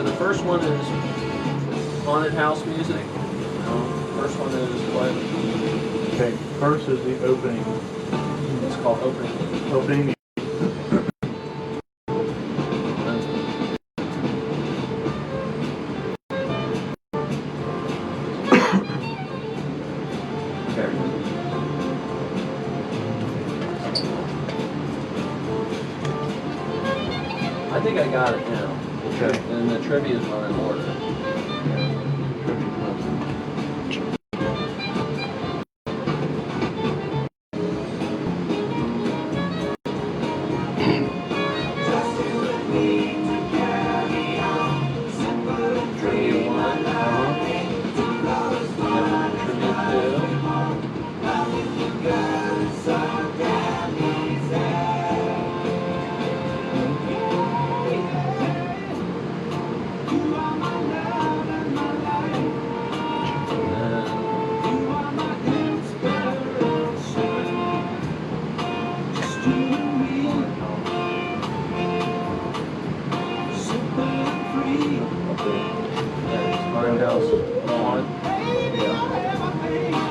So the first one is haunted house music. First one is what? Okay, first is the opening. It's called opening. Opening. I think I got it now. Okay. And the trivia is not in order. Trivia 1. Trivia 1.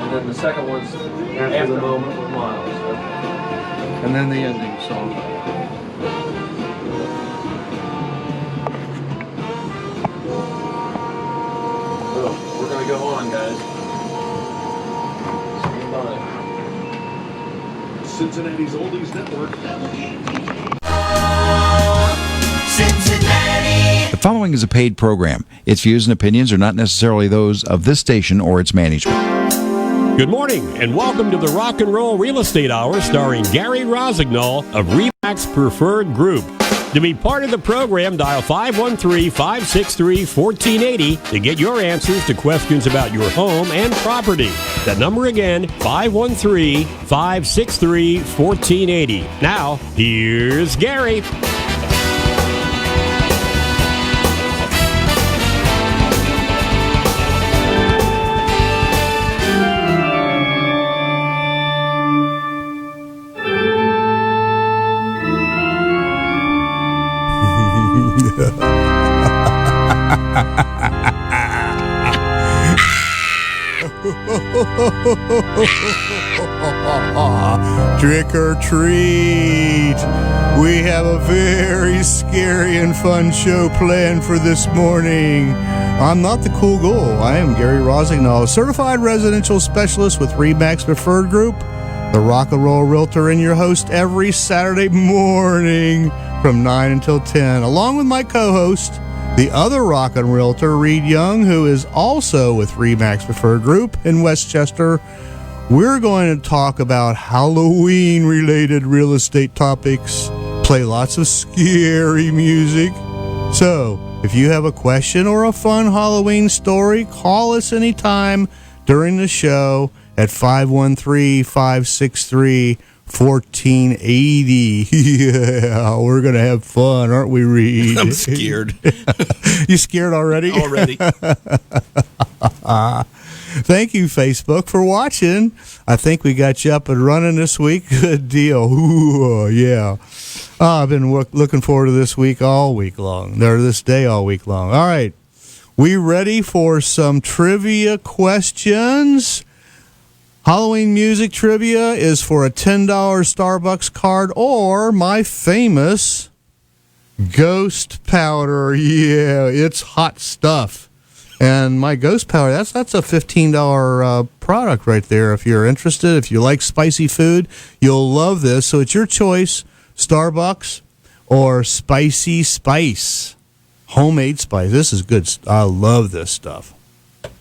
And then the second one's After the Moment with Miles. Okay. And then the ending song. Oh, we're going to go on, guys. Stand by. Cincinnati's Oldies Network. Cincinnati. The following is a paid program. Its views and opinions are not necessarily those of this station or its management. Good morning, and welcome to the Rock and Roll Real Estate Hour starring Gary Rossignol of RE/MAX Preferred Group. To be part of the program, dial 513-563-1480 to get your answers to questions about your home and property. That number again, 513-563-1480. Now, here's Gary. Trick or treat! We have a very scary and fun show planned for this morning. I'm not the cool ghoul. I am Gary Rossignol, certified residential specialist with RE/MAX Preferred Group, the Rock and Roll Realtor, and your host every Saturday morning from 9 until 10, along with my co-host, the other rock and realtor, Reid Young, who is also with RE/MAX Preferred Group in Westchester. We're going to talk about Halloween-related real estate topics, play lots of scary music. So, if you have a question or a fun Halloween story, call us anytime during the show at 513-563-1480. Yeah, we're going to have fun, aren't we, Reid? I'm scared. You scared already? Already. Thank you, Facebook, for watching. I think we got you up and running this week. Good deal. Ooh, yeah. I've been looking forward to this week all week long, or this day all week long. All right. We ready for some trivia questions? Halloween music trivia is for a $10 Starbucks card or my famous ghost powder. Yeah, it's hot stuff. And my ghost powder, that's a $15 product right there. If you're interested, if you like spicy food, you'll love this. So it's your choice, Starbucks or Spicy Spice, homemade spice. This is good. I love this stuff.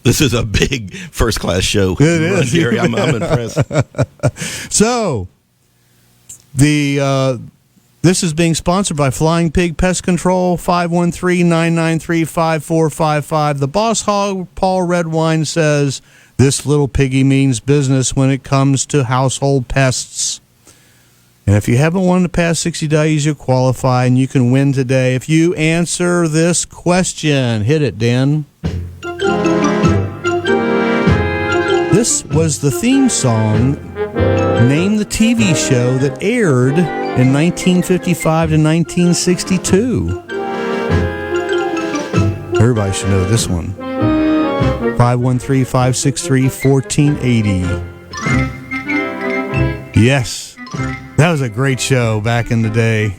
This is a big first-class show. It is. Gary. I'm impressed. So, this is being sponsored by Flying Pig Pest Control, 513-993-5455. The Boss Hog, Paul Redwine, says, this little piggy means business when it comes to household pests. And if you haven't won the past 60 days, you qualify, and you can win today if you answer this question. Hit it, Dan. This was the theme song. Name the TV show that aired in 1955 to 1962. Everybody should know this one. 513-563-1480. Yes, that was a great show back in the day.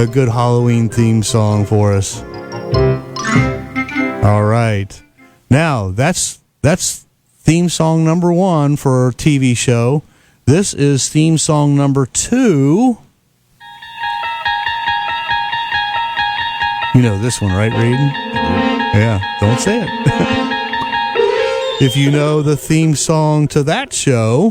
A good Halloween theme song for us. All right. Now, that's theme song number 1 for our TV show. This is theme song number 2. You know this one, right, Reid? Yeah, don't say it. If you know the theme song to that show,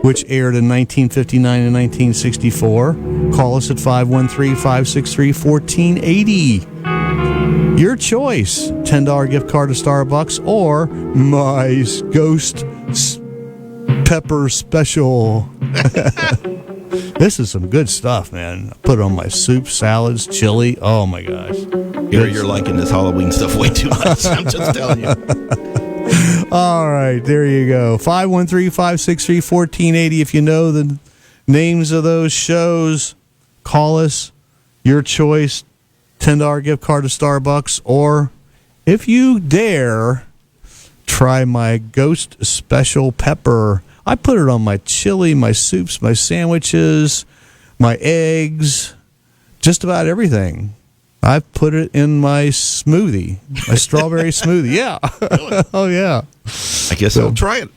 which aired in 1959 and 1964, call us at 513-563-1480. Your choice, $10 gift card to Starbucks or my Ghost Pepper Special. This is some good stuff, man. I put it on my soup, salads, chili. Oh, my gosh. You're liking this Halloween stuff way too much. I'm just telling you. All right, there you go. 513-563-1480. If you know the names of those shows, call us. Your choice, $10 gift card to Starbucks. Or, if you dare, try my Ghost Special Pepper. I put it on my chili, my soups, my sandwiches, my eggs, just about everything. I put it in my smoothie, my strawberry smoothie. Yeah. Really? Oh, yeah. I guess I'll try it.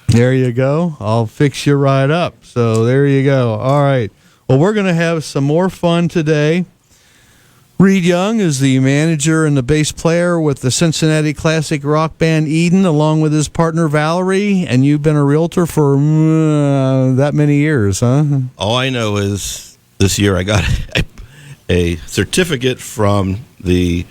There you go. I'll fix you right up. So there you go. All right. Well, we're going to have some more fun today. Reid Young is the manager and the bass player with the Cincinnati classic rock band Eden, along with his partner Valerie, and you've been a realtor for that many years, huh? All I know is this year I got a certificate from the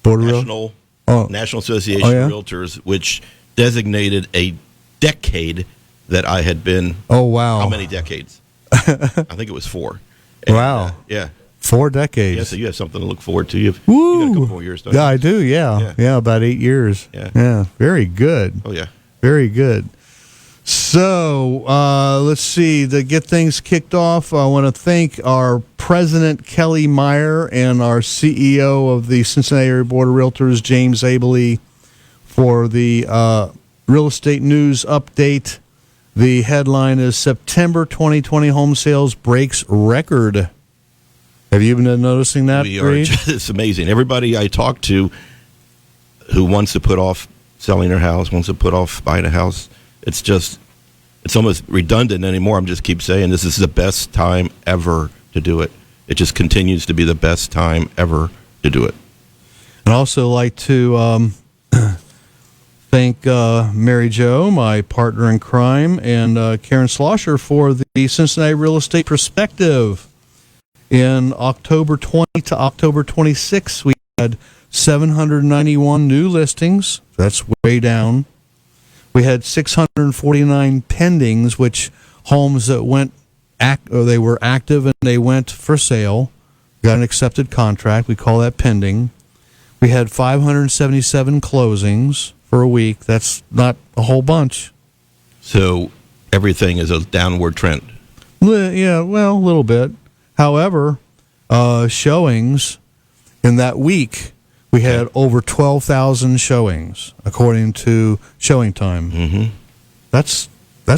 National Association of Realtors, which designated a decade that I had been. Oh, wow. How many decades? I think it was 4. And, wow. Yeah. 4 decades. Yeah, so you have something to look forward to. You got Woo. a couple more years, don't you? Yeah, I do, yeah, about 8 years. Yeah, very good. Oh, yeah. Very good. So, let's see. To get things kicked off, I want to thank our president, Kelly Meyer, and our CEO of the Cincinnati Area Board of Realtors, James Abley, for the real estate news update. The headline is September 2020 home sales breaks record. Have you been noticing that? It's amazing. Everybody I talk to who wants to put off selling their house, wants to put off buying a house, it's almost redundant anymore. I'm just keep saying this is the best time ever to do it. It just continues to be the best time ever to do it. I'd also like to thank Mary Jo, my partner in crime, and Karen Slosher for the Cincinnati Real Estate Perspective. In October 20 to October 26, we had 791 new listings. That's way down. We had 649 pendings, which homes that they were active and they went for sale, got an accepted contract. We call that pending. We had 577 closings for a week. That's not a whole bunch. So everything is a downward trend. Yeah, well, a little bit. However, showings in that week, we had over 12,000 showings, according to Showing Time. Mm-hmm. That's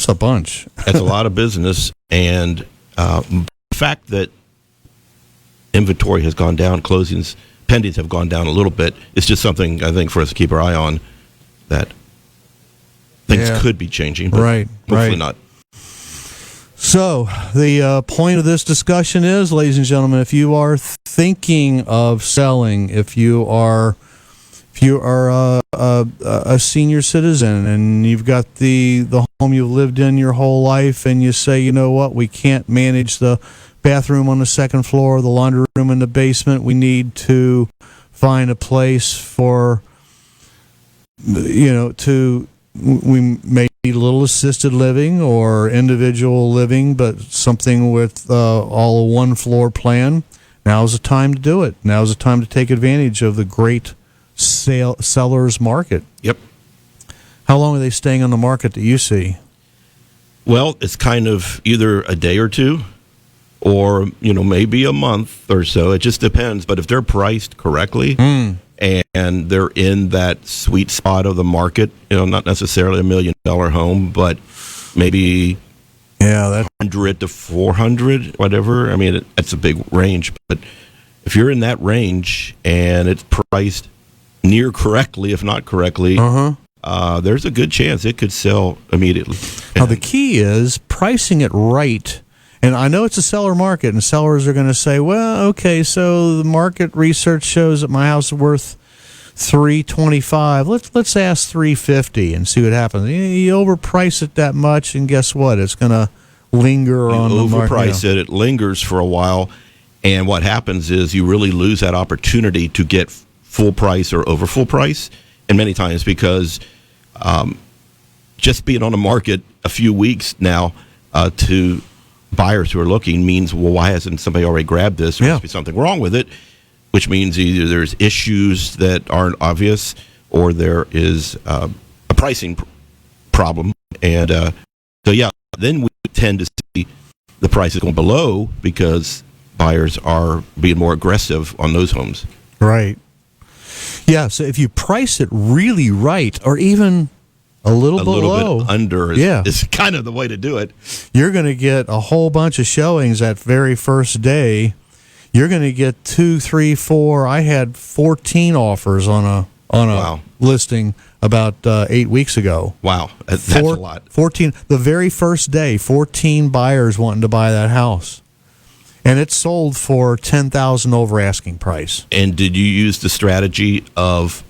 a bunch. That's a lot of business, and the fact that inventory has gone down, pendings have gone down a little bit, it's just something I think for us to keep our eye on, that things could be changing, but hopefully not. So, the point of this discussion is, ladies and gentlemen, if you are thinking of selling, if you are a senior citizen and you've got the home you've lived in your whole life, and you say, you know what, we can't manage the bathroom on the second floor, the laundry room in the basement, we need to find a place for, we may need a little assisted living or individual living, but something with all a one floor plan. Now's the time to do it. Now's the time to take advantage of the great seller's market. Yep. How long are they staying on the market that you see? Well, it's kind of either a day or two, or maybe a month or so. It just depends. But if they're priced correctly and they're in that sweet spot of the market, not necessarily $1 million home, but maybe 100 to 400, whatever. I mean, it's a big range, but if you're in that range and it's priced near correctly, if not correctly, there's a good chance it could sell immediately. Now, the key is pricing it right. And I know it's a seller market, and sellers are going to say, well, okay, so the market research shows that my house is worth $325. Let's ask $350 and see what happens. You overprice it that much, and guess what? It's going to linger on the market. Overprice it. It lingers for a while, and what happens is you really lose that opportunity to get full price or over full price, and many times because just being on the market a few weeks now to buyers who are looking means, well, why hasn't somebody already grabbed this? There must be something wrong with it, which means either there's issues that aren't obvious or there is a pricing problem. And then we tend to see the prices going below because buyers are being more aggressive on those homes. Right. Yeah, so if you price it really right, or even a little bit under is kind of the way to do it. You're going to get a whole bunch of showings that very first day. You're going to get 2, 3, 4. I had 14 offers on a listing about 8 weeks ago. Wow, that's a lot. 14 the very first day. 14 buyers wanting to buy that house, and it sold for $10,000 over asking price. And did you use the strategy of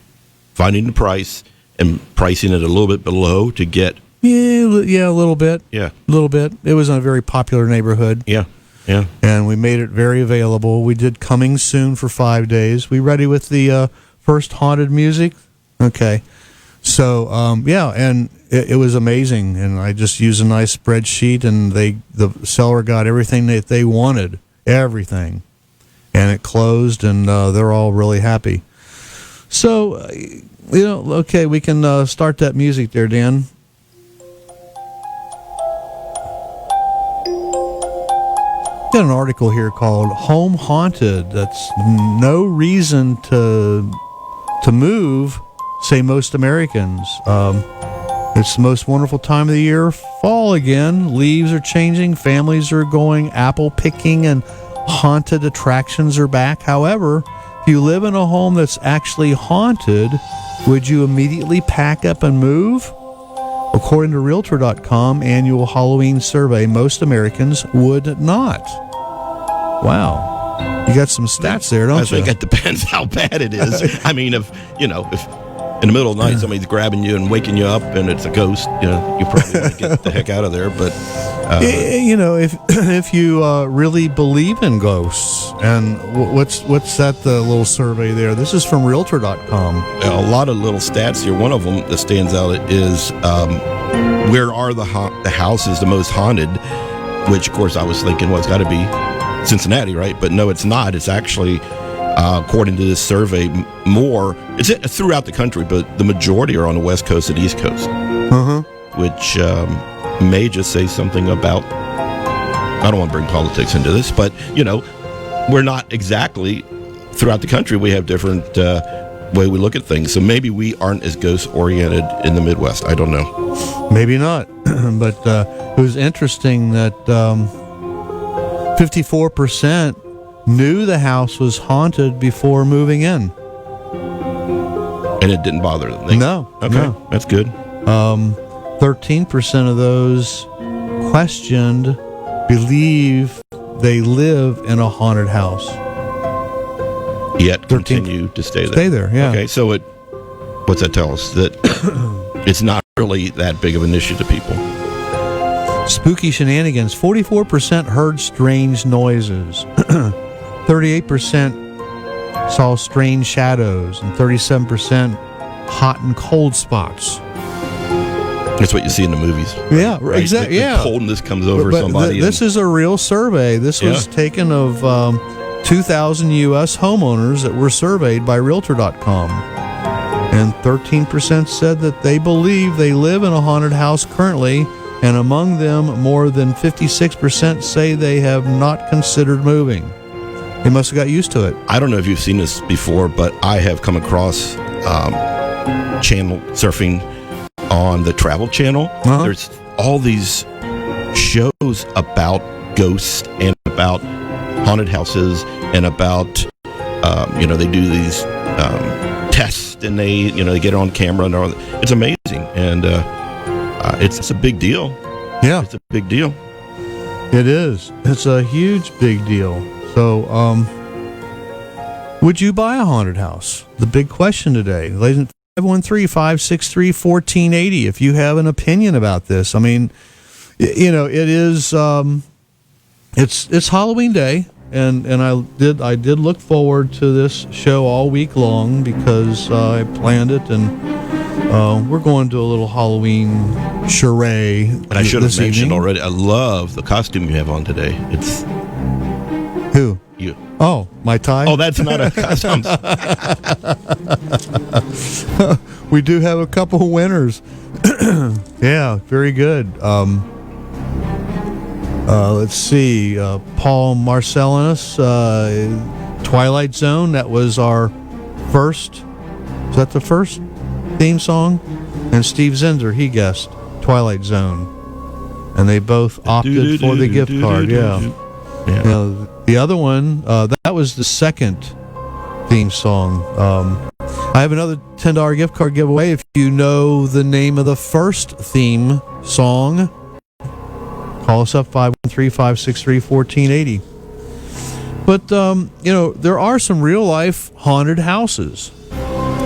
finding the price and pricing it a little bit below to get? Yeah, a little bit. Yeah, a little bit. It was in a very popular neighborhood. Yeah. And we made it very available. We did Coming Soon for 5 days. We ready with the first haunted music? Okay. So, and it was amazing. And I just used a nice spreadsheet, and the seller got everything that they wanted. Everything. And it closed, and they're all really happy. So, okay, we can start that music there, Dan. Got an article here called Home Haunted. That's no reason to move, say most Americans. It's the most wonderful time of the year. Fall again. Leaves are changing. Families are going apple picking, and haunted attractions are back. However, if you live in a home that's actually haunted, would you immediately pack up and move? According to Realtor.com annual Halloween survey, most Americans would not. Wow. You got some stats there, don't you? I think it depends how bad it is. I mean, if in the middle of the night somebody's grabbing you and waking you up and it's a ghost, you probably want to get the heck out of there. But if you really believe in ghosts, and what's that little survey there? This is from Realtor.com. A lot of little stats here. One of them that stands out is where are the houses the most haunted? Which, of course, I was thinking, well, it's got to be Cincinnati, right? But no, it's not. It's actually, according to this survey, it's throughout the country, but the majority are on the West Coast and East Coast, which may just say something about, I don't want to bring politics into this, but, we're not exactly, throughout the country, we have different way we look at things. So maybe we aren't as ghost-oriented in the Midwest. I don't know. Maybe not. But it was interesting that 54% knew the house was haunted before moving in. And it didn't bother them? No. Okay, no. That's good. 13% of those questioned believe they live in a haunted house. Yet continue to stay there. Stay there, yeah. Okay, so what's that tell us? That it's not really that big of an issue to people. Spooky shenanigans. 44% heard strange noises. 38% saw strange shadows, and 37% hot and cold spots. That's what you see in the movies. Yeah, right? exactly. The coldness comes over somebody. This is a real survey. This was taken of 2,000 U.S. homeowners that were surveyed by Realtor.com. And 13% said that they believe they live in a haunted house currently. and among them, more than 56% say they have not considered moving. They must have got used to it. I don't know if you've seen this before, but I have come across channel surfing on the Travel Channel. Uh-huh. There's all these shows about ghosts and about haunted houses and about they do these tests and they get it on camera and all. It's amazing, and it's a big deal. Yeah, it's a big deal. It is. It's a huge big deal. So, would you buy a haunted house? The big question today. Ladies and 513-563-1480. If you have an opinion about this, I mean, it is. It's Halloween Day, and I did look forward to this show all week long because I planned it, and we're going to a little Halloween charade. And I should have mentioned evening. already. I love the costume you have on today. It's who? You. Oh, my tie? Oh, that's not a costume. We do have a couple of winners. Yeah, very good. Let's see. Paul Marcellinus, Twilight Zone. That was our first. Was that the first theme song? And Steve Zinzer, he guessed Twilight Zone. And they both opted for the gift card. Yeah. The other one, that was the second theme song. I have another $10 gift card giveaway if you know the name of the first theme song. Call us up 513-563-1480. But there are some real life haunted houses.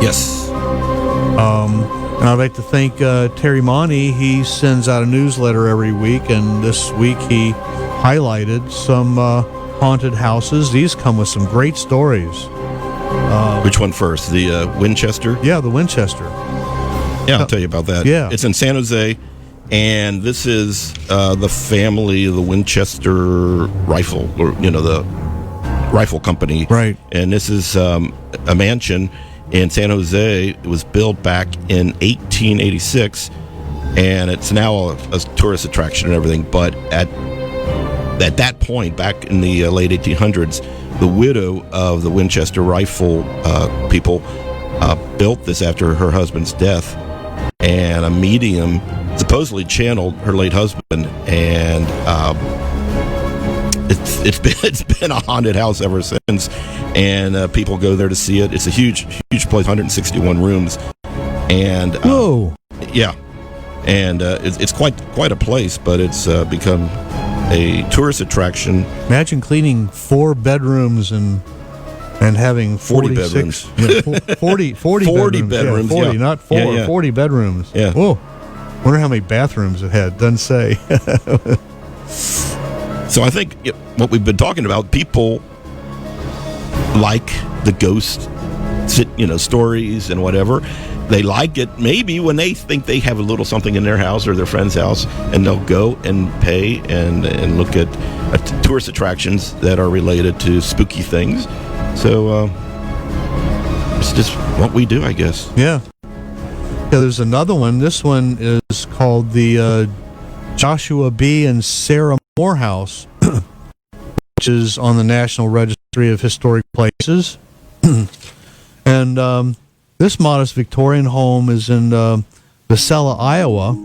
Yes. And I'd like to thank Terry Monty. He sends out a newsletter every week, and this week he highlighted some haunted houses. These come with some great stories. Which one first? The Winchester? Yeah, the Winchester. Yeah, I'll tell you about that. Yeah. It's in San Jose, and this is the family of the Winchester rifle, or the rifle company. Right. And this is a mansion in San Jose. It was built back in 1886, and it's now a tourist attraction and everything. But at that point, back in the late 1800s, the widow of the Winchester rifle people built this after her husband's death, and a medium supposedly channeled her late husband, and it's been a haunted house ever since, and people go there to see it. It's a huge place, 161 rooms, and whoa, yeah, and it's quite a place, but it's become a tourist attraction. Imagine cleaning 4 bedrooms and having 40 bedrooms. 40 40 bedrooms. Yeah, 40, yeah. not 4, Yeah. 40 bedrooms. Yeah. Whoa. Wonder how many bathrooms it had. Doesn't say. So I think what we've been talking about, people like the ghost stories and whatever. They like it maybe when they think they have a little something in their house or their friend's house, and they'll go and pay and look at tourist attractions that are related to spooky things. So it's just what we do, I guess. Yeah. There's another one. This one is called the Joshua B. and Sarah Moore House, which is on the National Registry of Historic Places. And this modest Victorian home is in Vasella, Iowa.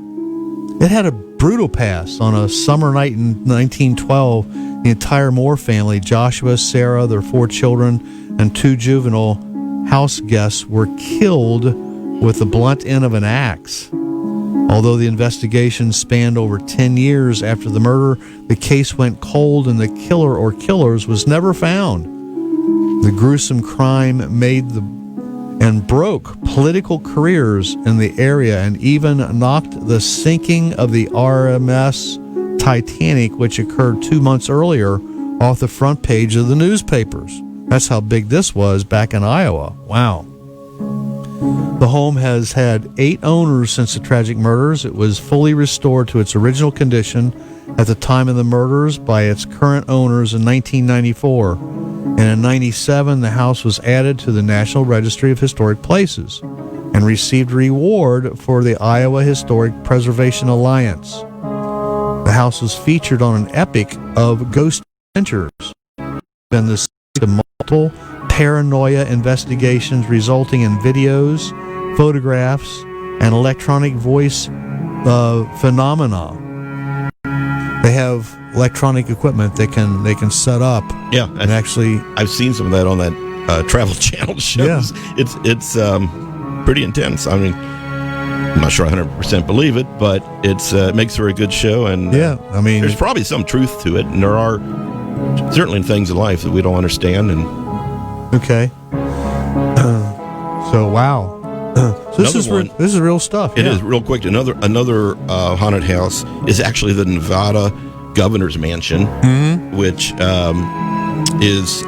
It had a brutal past. On a summer night in 1912, the entire Moore family, Joshua, Sarah, their 4 children, and 2 juvenile house guests, were killed with the blunt end of an axe. Although the investigation spanned over 10 years after the murder, the case went cold and the killer or killers was never found. The gruesome crime made and broke political careers in the area and even knocked the sinking of the RMS Titanic, which occurred 2 months earlier, off the front page of the newspapers. That's how big this was back in Iowa. Wow. The home has had 8 owners since the tragic murders. It was fully restored to its original condition at the time of the murders by its current owners in 1994. And in 1997, the house was added to the National Registry of Historic Places and received a reward for the Iowa Historic Preservation Alliance. house was featured on an epic of ghost adventures. Been the subject of multiple paranoia investigations resulting in videos, photographs, and electronic voice phenomena. They have electronic equipment they can set up. Yeah, and actually, I've seen some of that on that Travel Channel shows. Yeah. It's pretty intense. I mean, I'm not sure I 100% believe it, but it makes for a good show. And yeah, I mean, there's probably some truth to it, and there are certainly things in life that we don't understand. And okay, so wow. So this is real stuff. It is real quick. Another haunted house is actually the Nevada governor's mansion, which is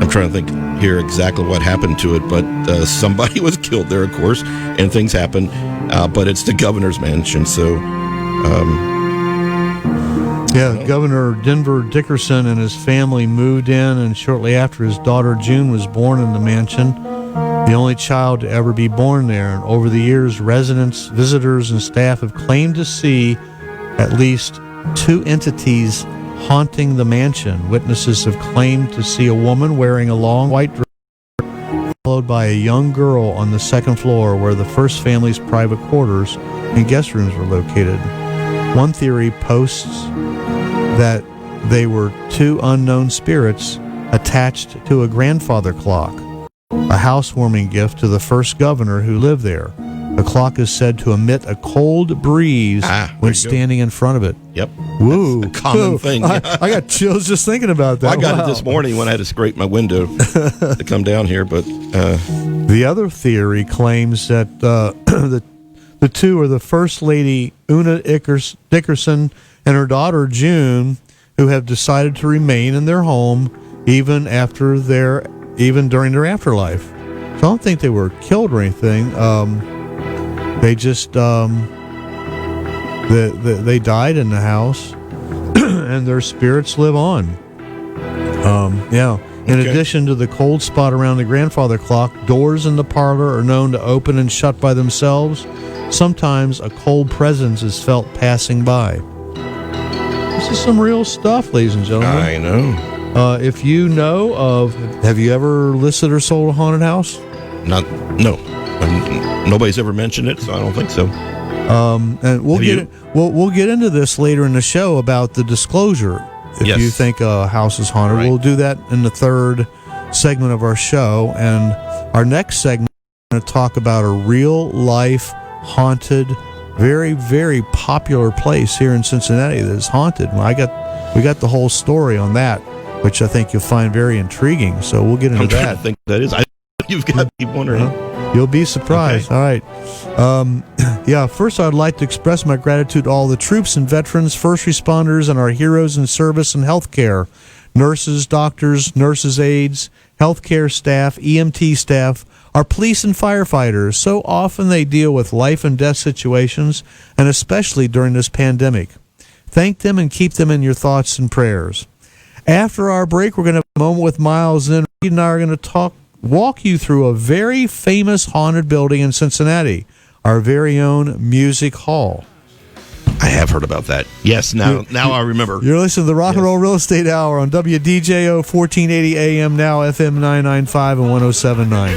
I'm trying to think here exactly what happened to it, but somebody was killed there, of course, and things happen. But it's the governor's mansion, so. Governor Denver Dickerson and his family moved in, and shortly after, his daughter June was born in the mansion. The only child to ever be born there, and over the years, residents, visitors, and staff have claimed to see at least 2 entities haunting the mansion. Witnesses have claimed to see a woman wearing a long white dress, followed by a young girl on the second floor where the first family's private quarters and guest rooms were located. One theory posts that they were 2 unknown spirits attached to a grandfather clock, a housewarming gift to the first governor who lived there. The clock is said to emit a cold breeze when standing in front of it. Yep. Woo. That's a common thing. I got chills just thinking about that. I got it this morning when I had to scrape my window to come down here, but... The other theory claims that the 2 are the First Lady Una Dickerson and her daughter June, who have decided to remain in their home even during their afterlife. So I don't think they were killed or anything. They just they died in the house, and their spirits live on. In addition to the cold spot around the grandfather clock, doors in the parlor are known to open and shut by themselves. Sometimes a cold presence is felt passing by. This is some real stuff, ladies and gentlemen. I know. If you know of, have you ever listed or sold a haunted house? No. Nobody's ever mentioned it, so I don't think so. And we'll get into this later in the show about the disclosure. If you think a house is haunted, we'll do that in the third segment of our show. And our next segment, we're going to talk about a real life haunted, very, very popular place here in Cincinnati that is haunted. We got the whole story on that, which I think you'll find very intriguing. So we'll get into I'm trying that. to think that is. You've got me wondering. You'll be surprised. Okay. All right. First, I'd like to express my gratitude to all the troops and veterans, first responders, and our heroes in service and healthcare. Nurses, doctors, nurses' aides, healthcare staff, EMT staff, our police and firefighters. So often they deal with life and death situations, and especially during this pandemic. Thank them and keep them in your thoughts and prayers. After our break, we're going to have a moment with Miles, and Reid and I are going to walk you through a very famous haunted building in Cincinnati, our very own Music Hall. I have heard about that. Yes, now I remember. You're listening to the Rock and Roll Real Estate Hour on WDJO 1480 AM, now FM 995 and 1079.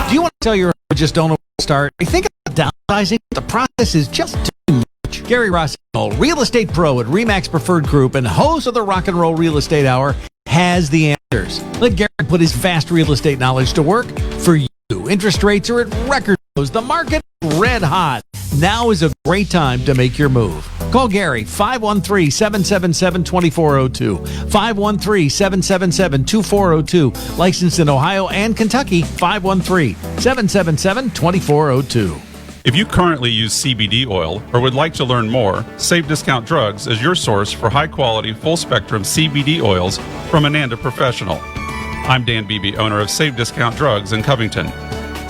Do you want to tell your just don't know where to start? You think about downsizing? The process is just too much. Gary Rossignol, real estate pro at RE/MAX Preferred Group and host of the Rock and Roll Real Estate Hour, has the answers. Let Gary put his vast real estate knowledge to work for you. Interest rates are at record lows. The market is red hot. Now is a great time to make your move. Call Gary, 513-777-2402. 513-777-2402. Licensed in Ohio and Kentucky, 513-777-2402. If you currently use CBD oil or would like to learn more, Save Discount Drugs is your source for high-quality, full-spectrum CBD oils from Ananda Professional. I'm Dan Beebe, owner of Save Discount Drugs in Covington.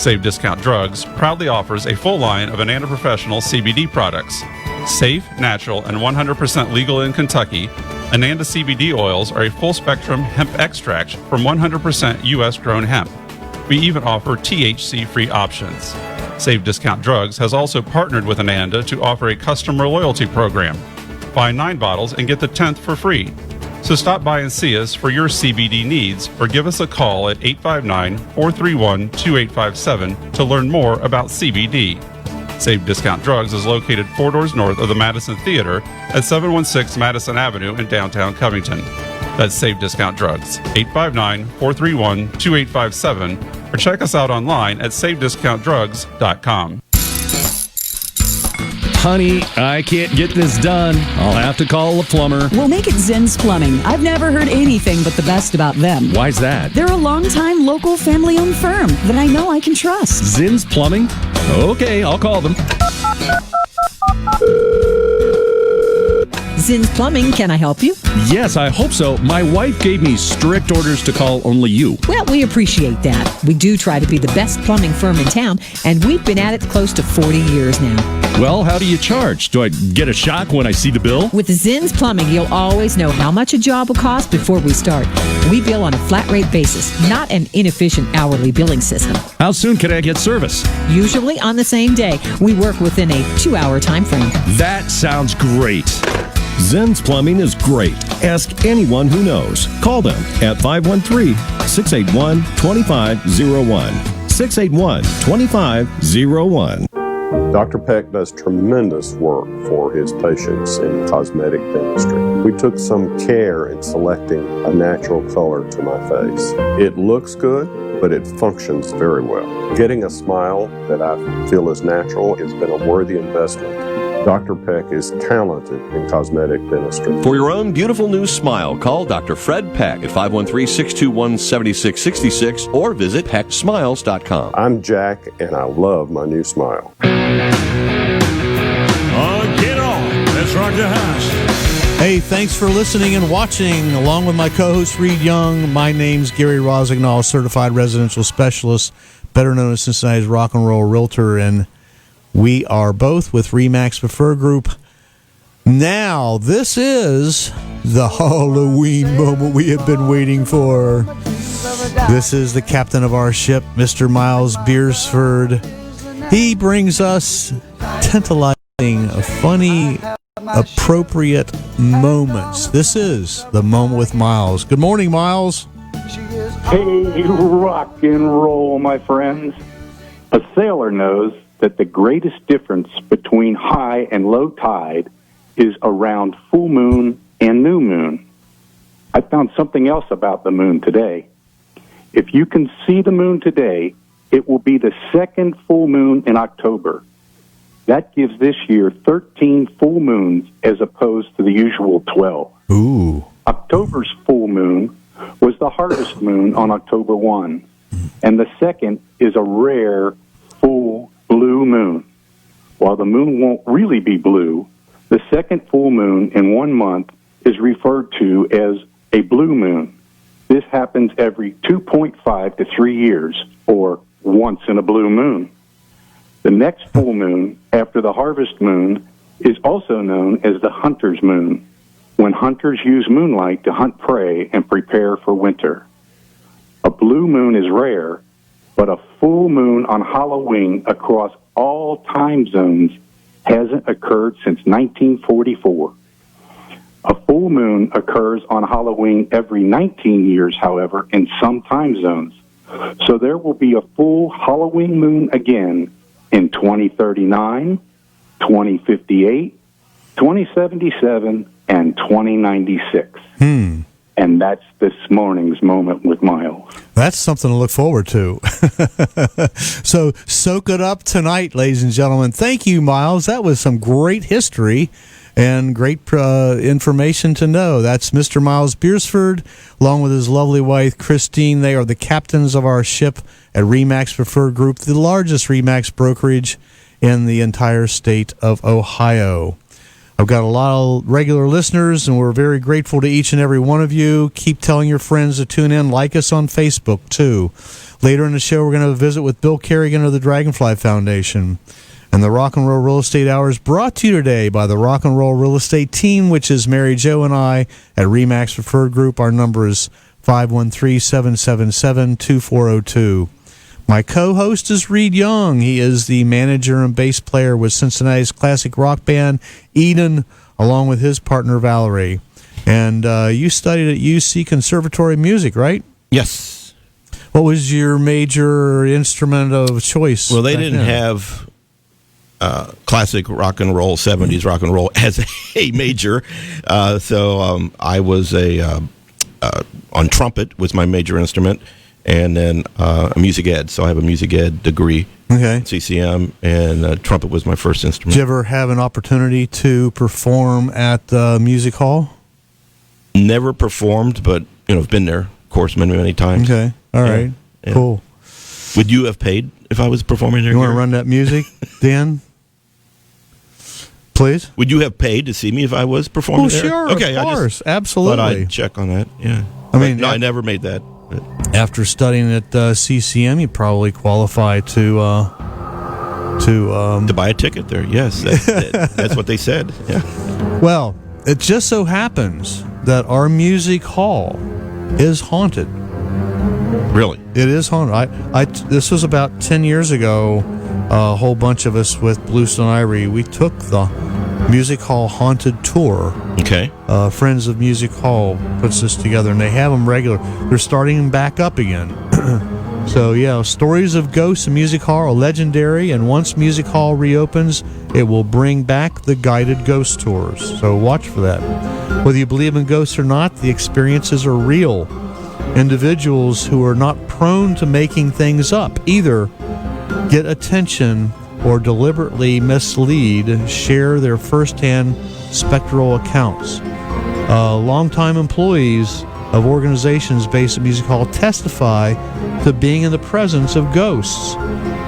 Save Discount Drugs proudly offers a full line of Ananda Professional CBD products. Safe, natural, and 100% legal in Kentucky, Ananda CBD oils are a full-spectrum hemp extract from 100% U.S.-grown hemp. We even offer THC-free options. Save Discount Drugs has also partnered with Ananda to offer a customer loyalty program. Buy 9 bottles and get the 10th for free. So stop by and see us for your CBD needs or give us a call at 859-431-2857 to learn more about CBD. Save Discount Drugs is located 4 doors north of the Madison Theater at 716 Madison Avenue in downtown Covington. That's Save Discount Drugs, 859-431-2857, or check us out online at savediscountdrugs.com. Honey, I can't get this done. I'll have to call a plumber. We'll make it Zinn's Plumbing. I've never heard anything but the best about them. Why's that? They're a long-time local family-owned firm that I know I can trust. Zinn's Plumbing? Okay, I'll call them. Zinn's Plumbing, can I help you? Yes, I hope so. My wife gave me strict orders to call only you. Well, we appreciate that. We do try to be the best plumbing firm in town, and we've been at it close to 40 years now. Well, how do you charge? Do I get a shock when I see the bill? With Zinn's Plumbing, you'll always know how much a job will cost before we start. We bill on a flat rate basis, not an inefficient hourly billing system. How soon can I get service? Usually on the same day. We work within a 2-hour time frame. That sounds great. Zinn's Plumbing is great. Ask anyone who knows. Call them at 513-681-2501. 681-2501. Dr. Peck does tremendous work for his patients in cosmetic dentistry. We took some care in selecting a natural color to my face. It looks good, but it functions very well. Getting a smile that I feel is natural has been a worthy investment. Dr. Peck is talented in cosmetic dentistry. For your own beautiful new smile, call Dr. Fred Peck at 513-621-7666 or visit pecksmiles.com. I'm Jack, and I love my new smile. Get on. Let's rock the house. Hey, thanks for listening and watching. Along with my co-host Reid Young, my name's Gary Rossignol, certified residential specialist, better known as Cincinnati's rock and roll realtor, and we are both with RE/MAX Preferred Group. Now, this is the Halloween moment we have been waiting for. This is the captain of our ship, Mr. Miles Beersford. He brings us tantalizing, funny, appropriate moments. This is the Moment with Miles. Good morning, Miles. Hey, rock and roll, my friends. A sailor knows that the greatest difference between high and low tide is around full moon and new moon. I found something else about the moon today. If you can see the moon today, it will be the second full moon in October. That gives this year 13 full moons as opposed to the usual 12. Ooh. October's full moon was the harvest moon on October 1, and the second is a rare full blue moon. While the moon won't really be blue, the second full moon in 1 month is referred to as a blue moon. This happens every 2.5 to 3 years, or once in a blue moon. The next full moon after the harvest moon is also known as the hunter's moon, when hunters use moonlight to hunt prey and prepare for winter. A blue moon is rare, but a full moon on Halloween across all time zones hasn't occurred since 1944. A full moon occurs on Halloween every 19 years, however, in some time zones. So there will be a full Halloween moon again in 2039, 2058, 2077, and 2096. And that's this morning's Moment with Miles. That's something to look forward to. So soak it up tonight, ladies and gentlemen. Thank you, Miles. That was some great history and great information to know. That's Mr. Miles Beersford, along with his lovely wife, Christine. They are the captains of our ship at RE/MAX Preferred Group, the largest RE/MAX brokerage in the entire state of Ohio. I've got a lot of regular listeners, and we're very grateful to each and every one of you. Keep telling your friends to tune in. Like us on Facebook, too. Later in the show, we're going to visit with Bill Kerrigan of the Dragonfly Foundation. And the Rock and Roll Real Estate Hour is brought to you today by the Rock and Roll Real Estate Team, which is Mary Jo and I at RE/MAX Preferred Group. Our number is 513-777-2402. My co-host is Reid Young. He is the manager and bass player with Cincinnati's classic rock band, Eden, along with his partner, Valerie. And you studied at UC Conservatory of Music, right? Yes. What was your major instrument of choice? Well, they back didn't then? have classic rock and roll, 70s rock and roll as a major. So I was on trumpet was my major instrument, and then a music ed. So I have a music ed degree, CCM, and trumpet was my first instrument. Did you ever have an opportunity to perform at the music hall? Never performed, but I've been there, of course, many, many times. Okay, all right, cool. Would you have paid if I was performing there? You want to run that music, Dan? Please? Would you have paid to see me if I was performing there? Sure, okay, of course, absolutely. But I'd check on that, yeah. I never made that. After studying at CCM, you probably qualify to buy a ticket there. Yes, that's what they said. Yeah. Well, it just so happens that our music hall is haunted. Really? It is haunted. This was about 10 years ago. A whole bunch of us with Bluestone Ivory, we took the Music Hall Haunted Tour. Okay. Friends of Music Hall puts this together, and they have them regular. They're starting them back up again. So, yeah, stories of ghosts in Music Hall are legendary, and once Music Hall reopens, it will bring back the guided ghost tours. So watch for that. Whether you believe in ghosts or not, the experiences are real. Individuals who are not prone to making things up either get attention or deliberately mislead, share their first-hand spectral accounts. Longtime employees of organizations based at Music Hall testify to being in the presence of ghosts.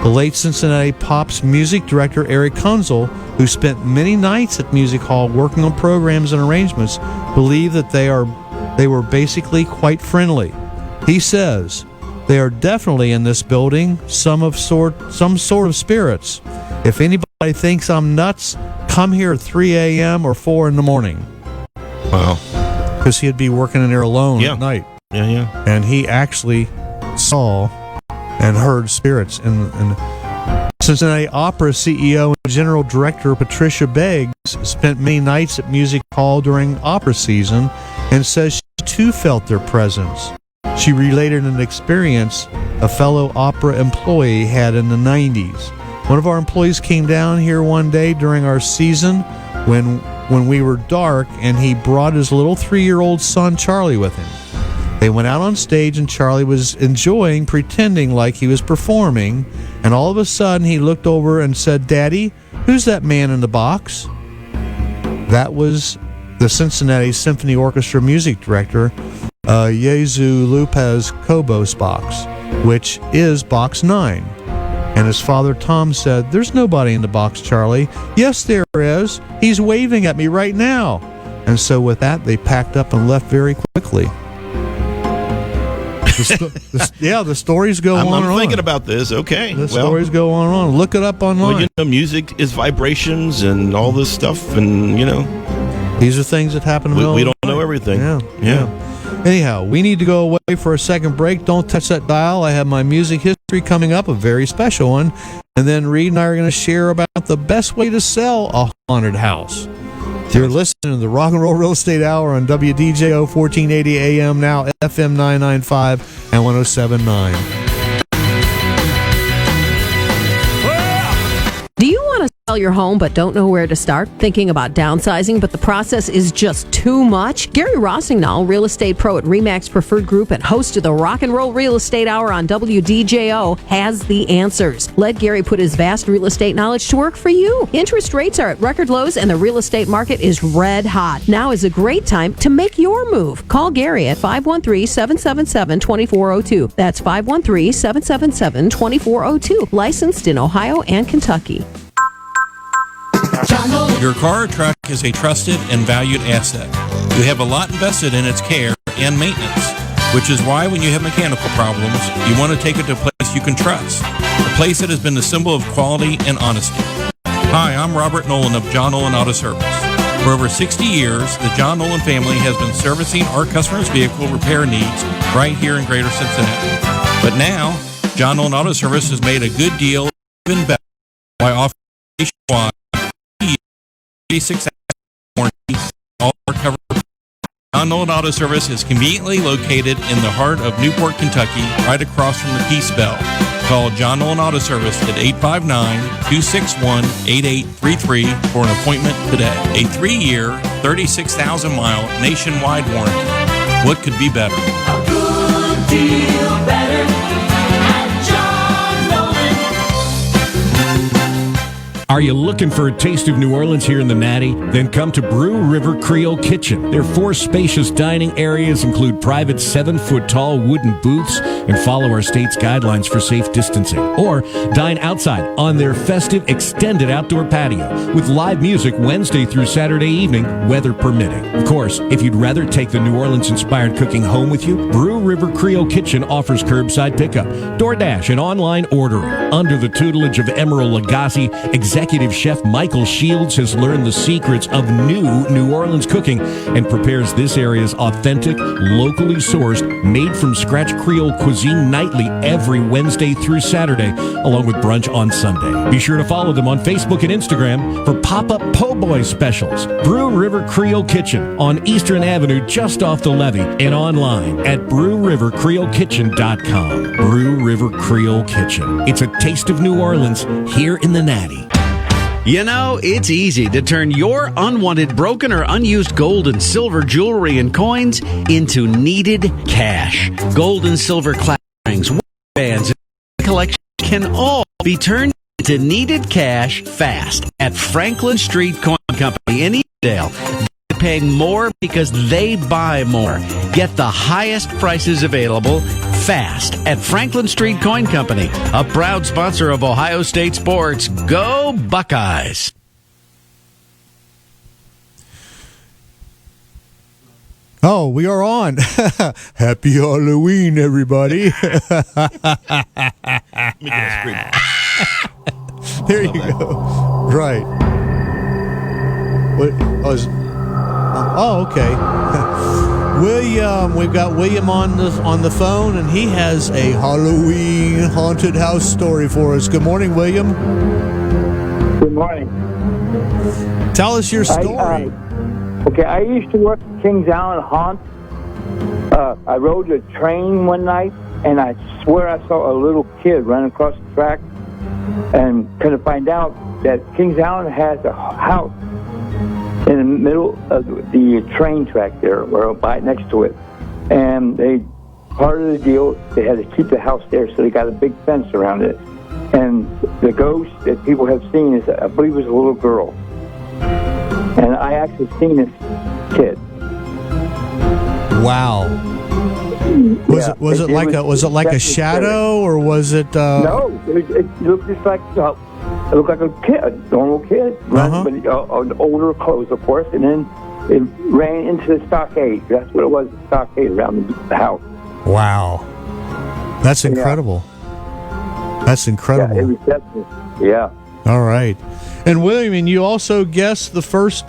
The late Cincinnati Pop's music director, Eric Kunzel, who spent many nights at Music Hall working on programs and arrangements, believe that they were basically quite friendly. He says, "They are definitely in this building, some sort of spirits. If anybody thinks I'm nuts, come here at 3 a.m. or 4 in the morning." Wow. Because he'd be working in there alone at night. Yeah. And he actually saw and heard spirits. And Cincinnati Opera CEO and General Director Patricia Beggs spent many nights at Music Hall during opera season and says she too felt their presence. She related an experience a fellow opera employee had in the 90s. One of our employees came down here one day during our season when we were dark, and he brought his little 3-year-old son Charlie with him. They went out on stage, and Charlie was enjoying, pretending like he was performing, and all of a sudden he looked over and said, "Daddy, who's that man in the box?" That was the Cincinnati Symphony Orchestra music director, Jesu Lopez Cobos box, which is box 9. And his father Tom said, "There's nobody in the box, Charlie." "Yes, there is. He's waving at me right now." And so with that, they packed up and left very quickly. The stories go on and on. I'm thinking about this. Okay. The stories go on and on. Look it up online. Well, music is vibrations and all this stuff, and these are things that happen. We don't know everything. Yeah. Anyhow, we need to go away for a second break. Don't touch that dial. I have my music history coming up, a very special one. And then Reid and I are going to share about the best way to sell a haunted house. You're listening to the Rock and Roll Real Estate Hour on WDJO 1480 AM, now FM 995 and 107.9. Do you want to sell your home but don't know where to start? Thinking about downsizing, but the process is just too much? Gary Rossignol, real estate pro at RE/MAX Preferred Group and host of the Rock and Roll Real Estate Hour on WDJO, has the answers. Let Gary put his vast real estate knowledge to work for you. Interest rates are at record lows and the real estate market is red hot. Now is a great time to make your move. Call Gary at 513-777-2402. That's 513-777-2402. Licensed in Ohio and Kentucky. Your car or truck is a trusted and valued asset. You have a lot invested in its care and maintenance, which is why when you have mechanical problems, you want to take it to a place you can trust, a place that has been the symbol of quality and honesty. Hi, I'm Robert Nolan of John Nolan Auto Service. For over 60 years, the John Nolan family has been servicing our customers' vehicle repair needs right here in Greater Cincinnati. But now, John Nolan Auto Service has made a good deal even better by offering nationwide 36 hours warranty, all are covered. John Nolan Auto Service is conveniently located in the heart of Newport, Kentucky, right across from the Peace Bell. Call John Nolan Auto Service at 859-261-8833 for an appointment today. A 3-year, 36,000-mile nationwide warranty. What could be better? A good deal better at John Nolan. Are you looking for a taste of New Orleans here in the Natty? Then come to Brew River Creole Kitchen. Their 4 spacious dining areas include private 7-foot-tall wooden booths and follow our state's guidelines for safe distancing. Or dine outside on their festive extended outdoor patio with live music Wednesday through Saturday evening, weather permitting. Of course, if you'd rather take the New Orleans-inspired cooking home with you, Brew River Creole Kitchen offers curbside pickup, DoorDash, and online ordering. Under the tutelage of Emerald Lagasse, Executive Chef Michael Shields has learned the secrets of New Orleans cooking and prepares this area's authentic, locally sourced, made-from-scratch Creole cuisine nightly every Wednesday through Saturday, along with brunch on Sunday. Be sure to follow them on Facebook and Instagram for pop-up po' boy specials. Brew River Creole Kitchen on Eastern Avenue just off the levee and online at brewrivercreolekitchen.com. Brew River Creole Kitchen. It's a taste of New Orleans here in the Natty. You know, it's easy to turn your unwanted, broken, or unused gold and silver jewelry and coins into needed cash. Gold and silver class rings, bands, and collection can all be turned into needed cash fast at Franklin Street Coin Company in Eastdale. They're paying more because they buy more. Get the highest prices available fast at Franklin Street Coin Company, a proud sponsor of Ohio State sports. Go Buckeyes! Oh, we are on. Happy Halloween, everybody. There you go. Right. What? Okay. William, we've got William on the phone, and he has a Halloween haunted house story for us. Good morning, William. Good morning. Tell us your story. I used to work at Kings Island Haunt. I rode a train one night, and I swear I saw a little kid run across the track, and kind of find out that Kings Island has a house in the middle of the train track there, or right next to it. And part of the deal, they had to keep the house there, so they got a big fence around it. And the ghost that people have seen is, I believe, it was a little girl. And I actually seen this kid. Wow. Was it like a shadow, or was it? No, it looked just like. It looked like a kid, a normal kid, but older clothes, of course, and then it ran into the stockade. That's what it was, the stockade around the house. Wow. That's incredible. Yeah. That's incredible. Yeah, it was definitely, yeah. All right. And William, and you also guessed the first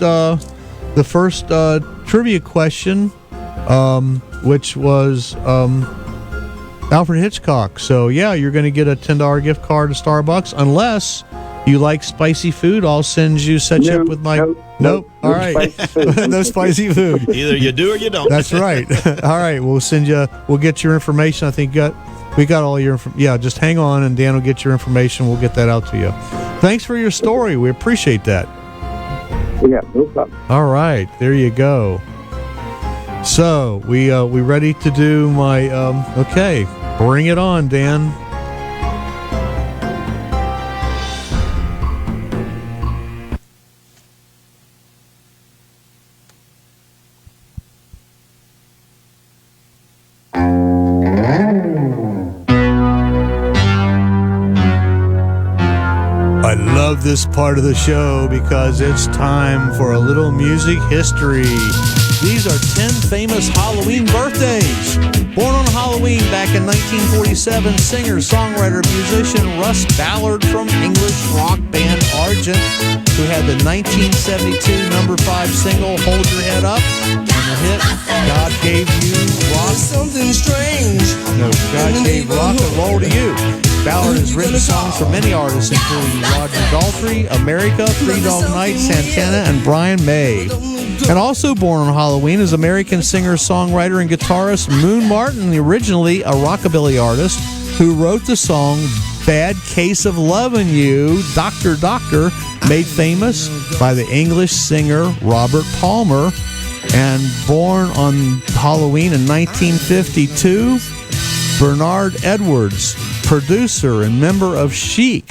trivia question, which was Alfred Hitchcock. So, yeah, you're going to get a $10 gift card to Starbucks, unless you like spicy food. I'll set you up with my... Nope. All right. No spicy food. Either you do or you don't. That's right. All right. We'll get your information. I think we got all your information. Yeah, just hang on, and Dan will get your information. We'll get that out to you. Thanks for your story. We appreciate that. Yeah, no problem. All right. There you go. So, we ready to do my... okay. Bring it on, Dan. I love this part of the show because it's time for a little music history. These are 10 famous Halloween birthdays. Born on Halloween back in 1947, singer, songwriter, musician Russ Ballard from English rock band Argent, who had the 1972 number 5 single Hold Your Head Up and the hit God Gave You Rock. Something strange. No, God Gave Rock and Roll to You. Ballard has written songs for many artists, including Roger Daltrey, America, Three Dog Night, Santana, and Brian May. And also born on Halloween is American singer, songwriter, and guitarist Moon Martin, originally a rockabilly artist who wrote the song Bad Case of Lovin' You, Doctor Doctor, made famous by the English singer Robert Palmer. And born on Halloween in 1952, Bernard Edwards, producer and member of Chic.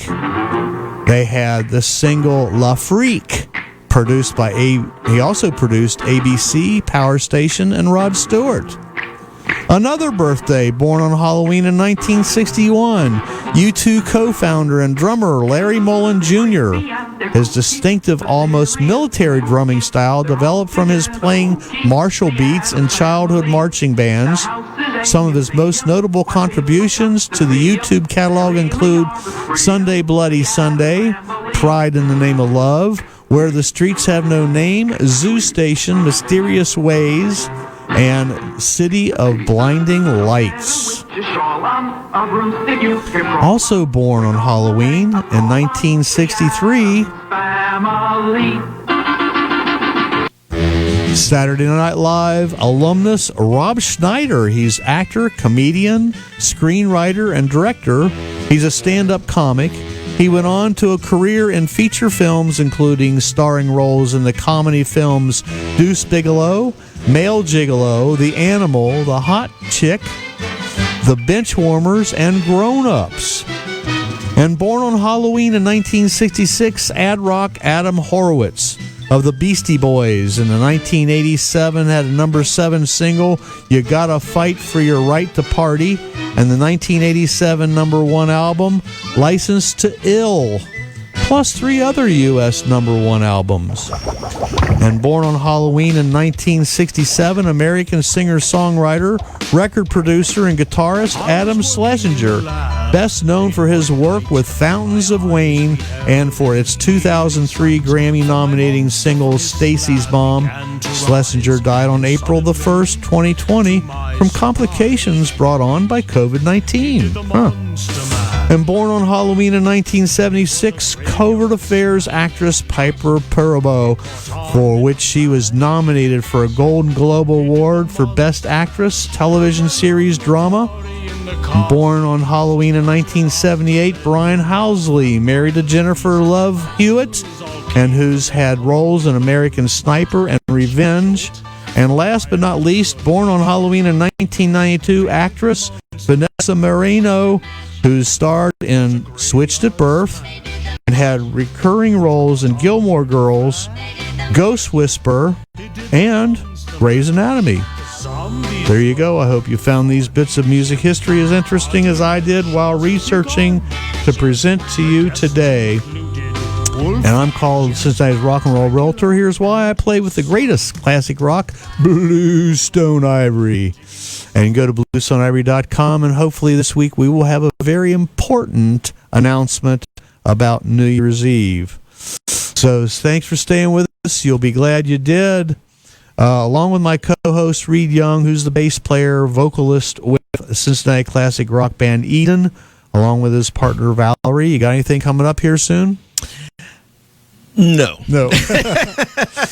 They had the single La Freak, produced by he also produced ABC, Power Station, and Rod Stewart. Another birthday, born on Halloween in 1961, U2 co-founder and drummer Larry Mullen Jr. His distinctive, almost military drumming style developed from his playing Marshall beats in childhood marching bands. Some of his most notable contributions to the YouTube catalog include Sunday Bloody Sunday, Pride in the Name of Love, Where the Streets Have No Name, Zoo Station, Mysterious Ways, and City of Blinding Lights. Also born on Halloween in 1963, Saturday Night Live alumnus Rob Schneider. He's actor, comedian, screenwriter, and director. He's a stand-up comic. He went on to a career in feature films, including starring roles in the comedy films Deuce Bigalow, Male Gigolo, The Animal, The Hot Chick, The Benchwarmers, and Grown Ups. And born on Halloween in 1966, ad rock Adam Horowitz of the Beastie Boys in the 1987 had a number 7 single, You Gotta Fight for Your Right to Party, and the 1987 number 1 album, License to Ill, plus 3 other U.S. number 1 albums. And born on Halloween in 1967, American singer-songwriter, record producer, and guitarist Adam Schlesinger, best known for his work with Fountains of Wayne and for its 2003 Grammy-nominating single Stacy's Bomb. Schlesinger died on April the 1st, 2020, from complications brought on by COVID-19. And born on Halloween in 1976, Covert Affairs actress Piper Perabo, for which she was nominated for a Golden Globe Award for Best Actress, Television Series Drama. Born on Halloween in 1978, Brian Housley, married to Jennifer Love Hewitt, and who's had roles in American Sniper and Revenge. And last but not least, born on Halloween in 1992, actress Vanessa Marino, who starred in Switched at Birth and had recurring roles in Gilmore Girls, Ghost Whisperer, and Grey's Anatomy. There you go. I hope you found these bits of music history as interesting as I did while researching to present to you today. And I'm called Cincinnati's Rock and Roll Realtor. Here's why: I play with the greatest classic rock, Bluestone Ivory. And go to bluestoneivory.com, and hopefully this week we will have a very important announcement about New Year's Eve. So thanks for staying with us. You'll be glad you did. Along with my co-host Reid Young, who's the bass player, vocalist with Cincinnati classic rock band Eden, along with his partner Valerie. You got anything coming up here soon? No.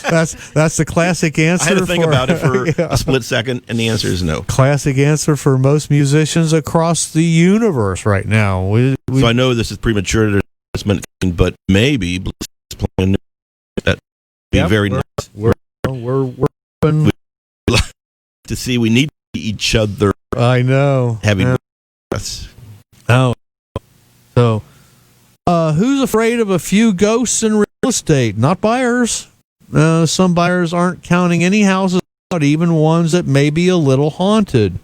That's the classic answer. I had to think about it for a split second, and the answer is no. Classic answer for most musicians across the universe right now. So I know this is premature, but maybe playing that be very nice. We're open. To see, we need each other. I know. Having breaths. Oh. So, who's afraid of a few ghosts in real estate? Not buyers. Some buyers aren't counting any houses out, even ones that may be a little haunted.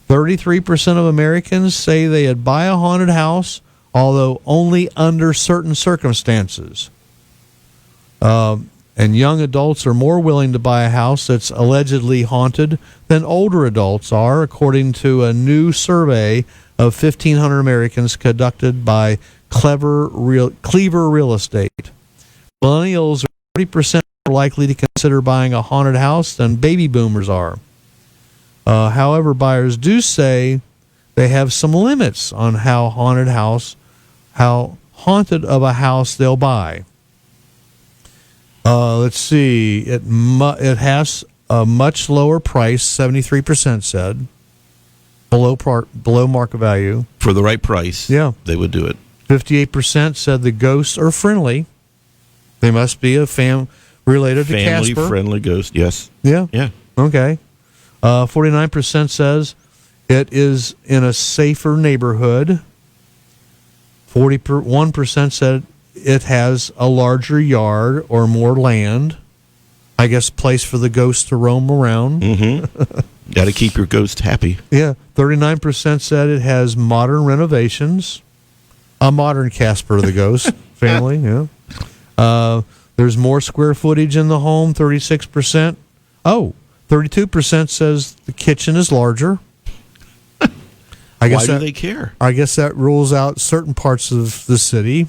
33% of Americans say they'd buy a haunted house, although only under certain circumstances. And young adults are more willing to buy a house that's allegedly haunted than older adults are, according to a new survey of 1,500 Americans conducted by Cleaver Real Estate. Millennials are 30% more likely to consider buying a haunted house than baby boomers are. However, buyers do say they have some limits on how haunted of a house they'll buy. Let's see. It has a much lower price. 73% said below market value For the right price, yeah, they would do it. 58% said the ghosts are friendly. They must be a related to Casper. Family-friendly ghost, yes. Yeah. Yeah. Okay. 49% says it is in a safer neighborhood. 41% said it has a larger yard or more land. I guess place for the ghost to roam around. Mm-hmm. Got to keep your ghost happy. Yeah. 39% said it has modern renovations. A modern Casper the Ghost family, yeah. There's more square footage in the home, 36%. 32% says the kitchen is larger. Why do they care? I guess that rules out certain parts of the city.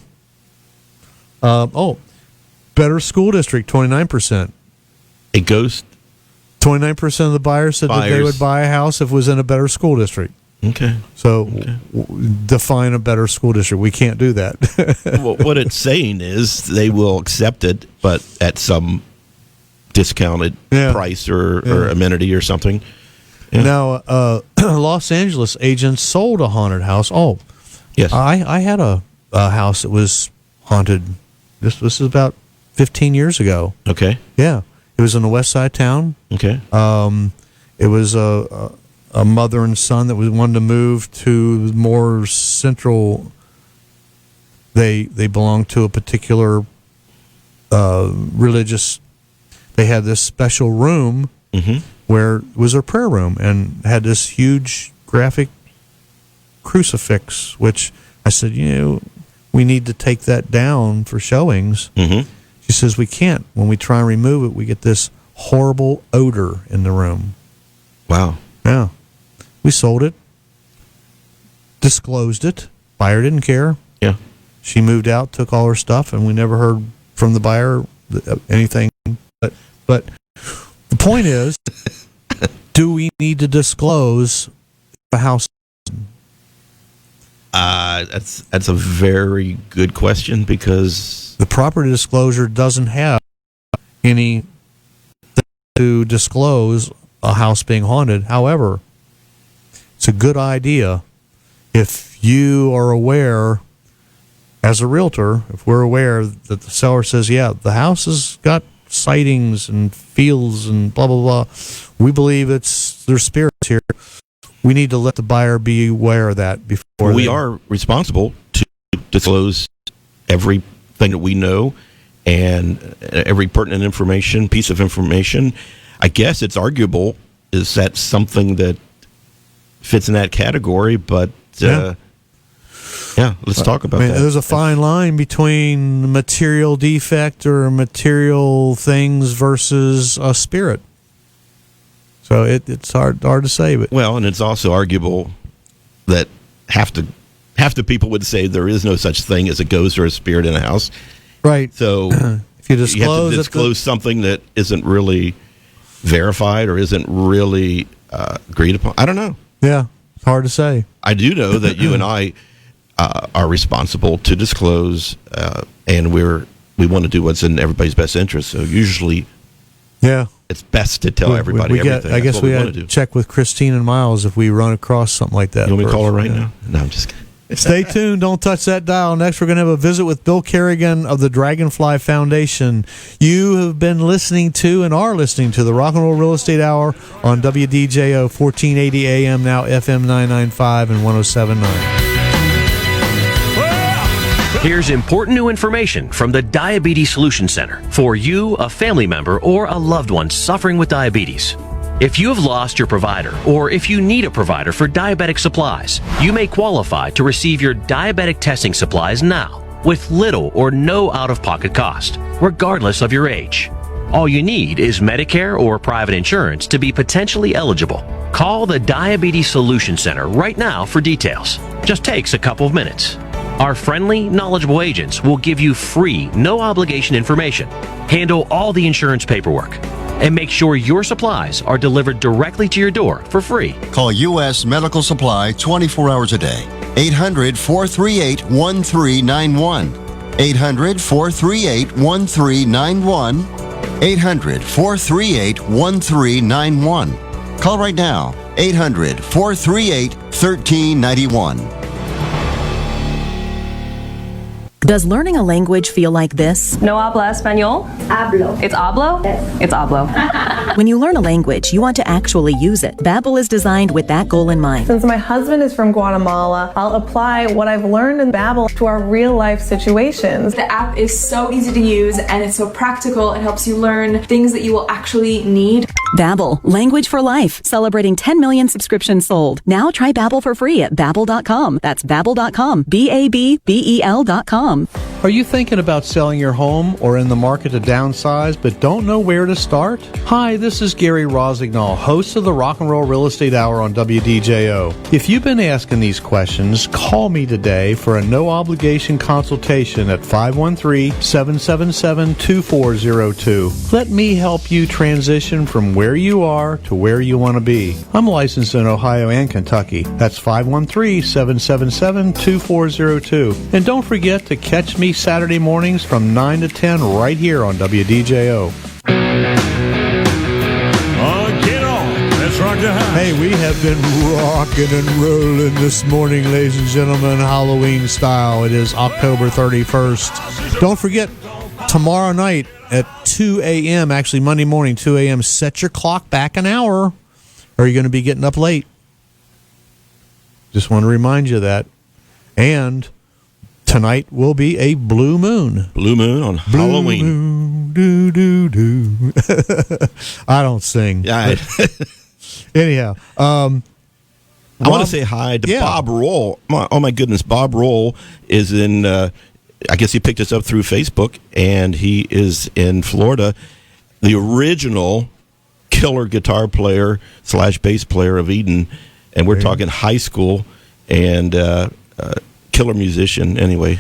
Better school district, 29%. A ghost? 29% of the buyers said that they would buy a house if it was in a better school district. Okay. So define a better school district. We can't do that. Well, what it's saying is they will accept it, but at some discounted price or amenity or something. Yeah. Now, Los Angeles agents sold a haunted house. Oh, yes. I had a house that was haunted. This was about 15 years ago. Okay. Yeah. It was in the west side of town. Okay. It was a mother and son that wanted to move to more central. They belonged to a particular religious. They had this special room where it was a prayer room and had this huge graphic crucifix, which I said, we need to take that down for showings. Mm-hmm. She says, we can't. When we try and remove it, we get this horrible odor in the room. Wow. Yeah. We sold it, disclosed it. Buyer didn't care. Yeah. She moved out, took all her stuff, and we never heard from the buyer anything. But the point is, do we need to disclose the house? That's a very good question, because the property disclosure doesn't have any to disclose a house being haunted. However, it's a good idea if you are aware, as a realtor, if we're aware that the seller says, yeah, the house has got sightings and feels and blah, blah, blah. We believe there's spirits here. We need to let the buyer be aware of that before. We are responsible to disclose everything that we know and every pertinent piece of information. I guess it's arguable, is that something that fits in that category, but let's talk about that. There's a fine line between material defect or material things versus a spirit. So it's hard to say. But and it's also arguable that half the people would say there is no such thing as a ghost or a spirit in a house. Right. So if you have to disclose something that isn't really verified or isn't really agreed upon. I don't know. Yeah, it's hard to say. I do know that you and I are responsible to disclose, and we want to do what's in everybody's best interest. So usually, it's best to tell everybody everything. I guess we want got to do. Check with Christine and Miles if we run across something like that. You want me to call her right now? No, I'm just kidding. Stay tuned. Don't touch that dial. Next, we're going to have a visit with Bill Kerrigan of the Dragonfly Foundation. You have been listening to and are listening to the Rock and Roll Real Estate Hour on WDJO 1480 AM, now FM 995 and 107.9. Here's important new information from the Diabetes Solution Center for you, a family member, or a loved one suffering with diabetes. If you have lost your provider, or if you need a provider for diabetic supplies, you may qualify to receive your diabetic testing supplies now with little or no out-of-pocket cost, regardless of your age. All you need is Medicare or private insurance to be potentially eligible. Call the Diabetes Solution Center right now for details. Just takes a couple of minutes. Our friendly, knowledgeable agents will give you free, no-obligation information, handle all the insurance paperwork, and make sure your supplies are delivered directly to your door for free. Call U.S. Medical Supply 24 hours a day. 800-438-1391. 800-438-1391. 800-438-1391. Call right now. 800-438-1391. Does learning a language feel like this? No habla español? Hablo. It's hablo? Yes. It's hablo. When you learn a language, you want to actually use it. Babbel is designed with that goal in mind. Since my husband is from Guatemala, I'll apply what I've learned in Babbel to our real-life situations. The app is so easy to use and it's so practical. It helps you learn things that you will actually need. Babbel, language for life, celebrating 10 million subscriptions sold. Now try Babbel for free at babbel.com. That's babbel.com. BABBEL.com. Are you thinking about selling your home or in the market to downsize but don't know where to start? Hi, this is Gary Rossignol, host of the Rock and Roll Real Estate Hour on WDJO. If you've been asking these questions, call me today for a no-obligation consultation at 513-777-2402. Let me help you transition from where you are to where you want to be. I'm licensed in Ohio and Kentucky. That's 513-777-2402. And don't forget to catch me Saturday mornings from 9 to 10 right here on WDJO. Get on. Let's rock the house. Hey, we have been rocking and rolling this morning, ladies and gentlemen, Halloween style. It is October 31st. Don't forget, tomorrow night at 2 a.m., actually Monday morning, 2 a.m., set your clock back an hour, or you're going to be getting up late. Just want to remind you of that. And tonight will be a blue moon. Blue moon on Halloween. Moon, do, do, do. I don't sing. Yeah. Anyhow, I want to say hi to Bob Roll. Oh my goodness, Bob Roll is in. I guess he picked us up through Facebook, and he is in Florida. The original killer guitar player / bass player of Eden, and we're talking high school and killer musician. Anyway,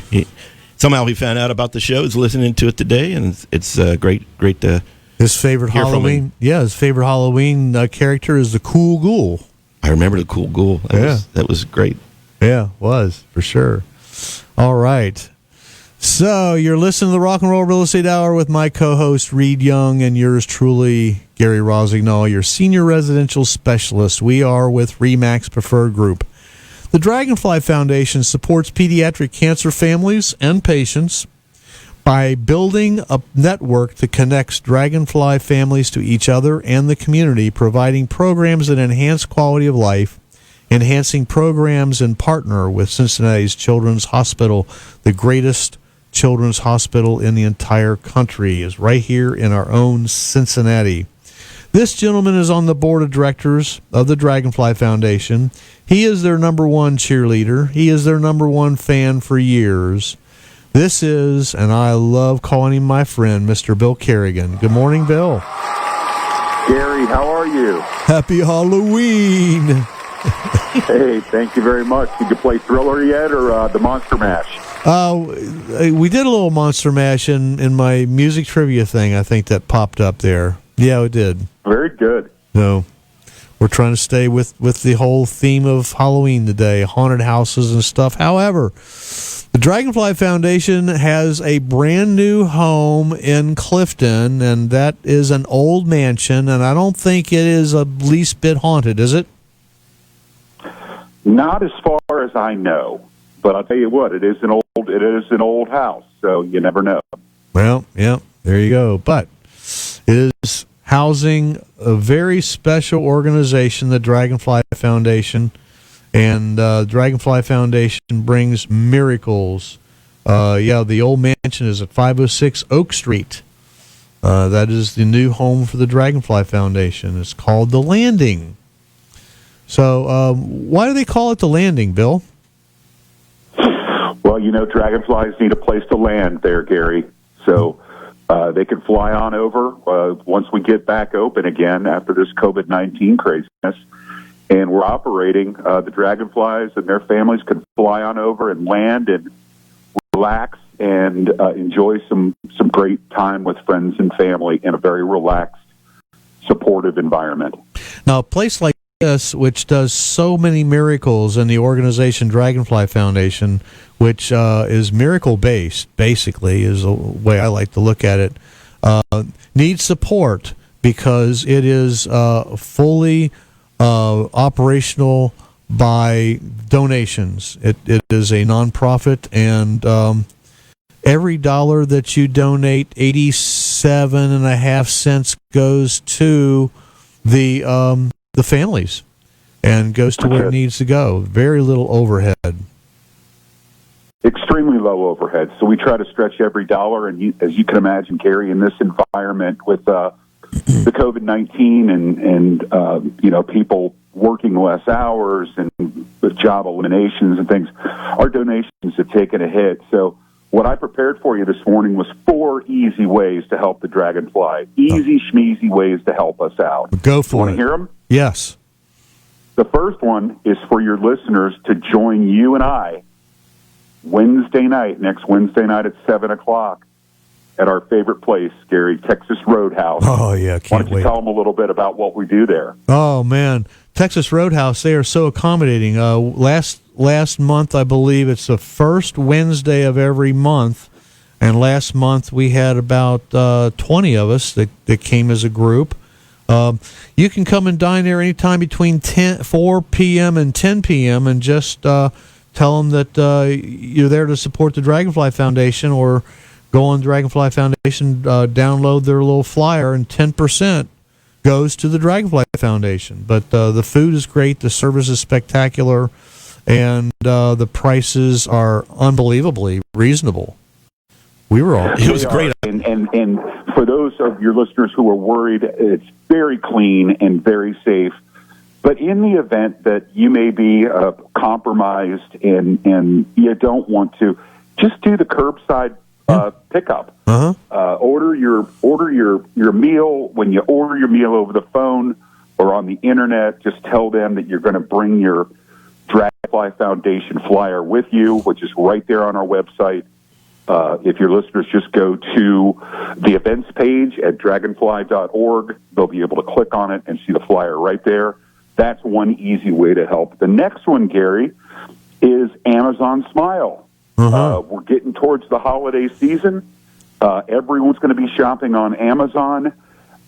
somehow he found out about the show. He's listening to it today, and it's great to. His favorite Halloween, his favorite Halloween character is the Cool Ghoul. I remember the Cool Ghoul. That was great. Yeah, was for sure. All right. So you're listening to the Rock and Roll Real Estate Hour with my co-host Reid Young and yours truly, Gary Rossignol, your senior residential specialist. We are with RE/MAX Preferred Group. The Dragonfly Foundation supports pediatric cancer families and patients by building a network that connects Dragonfly families to each other and the community, providing programs that enhance quality of life, enhancing programs and partner with Cincinnati's Children's Hospital. The greatest children's hospital in the entire country is right here in our own Cincinnati. This gentleman is on the board of directors of the Dragonfly Foundation. He is their number one cheerleader. He is their number one fan for years. This is, and I love calling him my friend, Mr. Bill Kerrigan. Good morning, Bill. Gary, how are you? Happy Halloween. Hey, thank you very much. Did you play Thriller yet, or the Monster Mash? We did a little Monster Mash in my music trivia thing, I think, that popped up there. Yeah, we did. Very good. No, we're trying to stay with the whole theme of Halloween today, haunted houses and stuff. However, the Dragonfly Foundation has a brand new home in Clifton, and that is an old mansion, and I don't think it is a least bit haunted, is it? Not as far as I know, but I'll tell you what, it is an old house, so you never know. Well, yeah, there you go. But it is housing a very special organization, the Dragonfly Foundation. And Dragonfly Foundation brings miracles. The old mansion is at 506 Oak Street. That is the new home for the Dragonfly Foundation. It's called The Landing. So why do they call it The Landing, Bill? Well, dragonflies need a place to land there, Gary. So they can fly on over once we get back open again after this COVID-19 craziness. And we're operating. The dragonflies and their families can fly on over and land and relax and enjoy some great time with friends and family in a very relaxed, supportive environment. Now, a place like this, which does so many miracles, and the organization Dragonfly Foundation, which is miracle-based, basically, is the way I like to look at it, needs support because it is fully operational by donations. It is a nonprofit, and every dollar that you donate, 87.5 cents goes to the families and goes to where it needs to go. Very little overhead. Extremely low overhead. So we try to stretch every dollar, and as you can imagine, Gary, in this environment with the COVID-19 and people working less hours and with job eliminations and things, our donations have taken a hit. So what I prepared for you this morning was 4 easy ways to help the Dragonfly. Easy schmeezy ways to help us out. Go for it. Want to hear them? Yes. The first one is for your listeners to join you and I next Wednesday night at 7 o'clock at our favorite place, Gary, Texas Roadhouse. Oh, yeah, Why don't you tell them a little bit about what we do there? Oh, man. Texas Roadhouse, they are so accommodating. Last month, I believe it's the first Wednesday of every month, and last month we had about 20 of us that came as a group. You can come and dine there anytime between 4 p.m. and 10 p.m. and just tell them that you're there to support the Dragonfly Foundation, or go on Dragonfly Foundation, download their little flyer, and 10% goes to the Dragonfly Foundation. But the food is great, the service is spectacular, and the prices are unbelievably reasonable. It was great. And for those of your listeners who are worried, it's very clean and very safe. But in the event that you may be compromised and you don't want to, just do the curbside pickup. Order your meal. When you order your meal over the phone or on the internet, just tell them that you're going to bring your Dragonfly Foundation flyer with you, which is right there on our website. If your listeners just go to the events page at dragonfly.org, they'll be able to click on it and see the flyer right there. That's one easy way to help. The next one, Gary, is Amazon Smile. We're getting towards the holiday season. Everyone's going to be shopping on Amazon,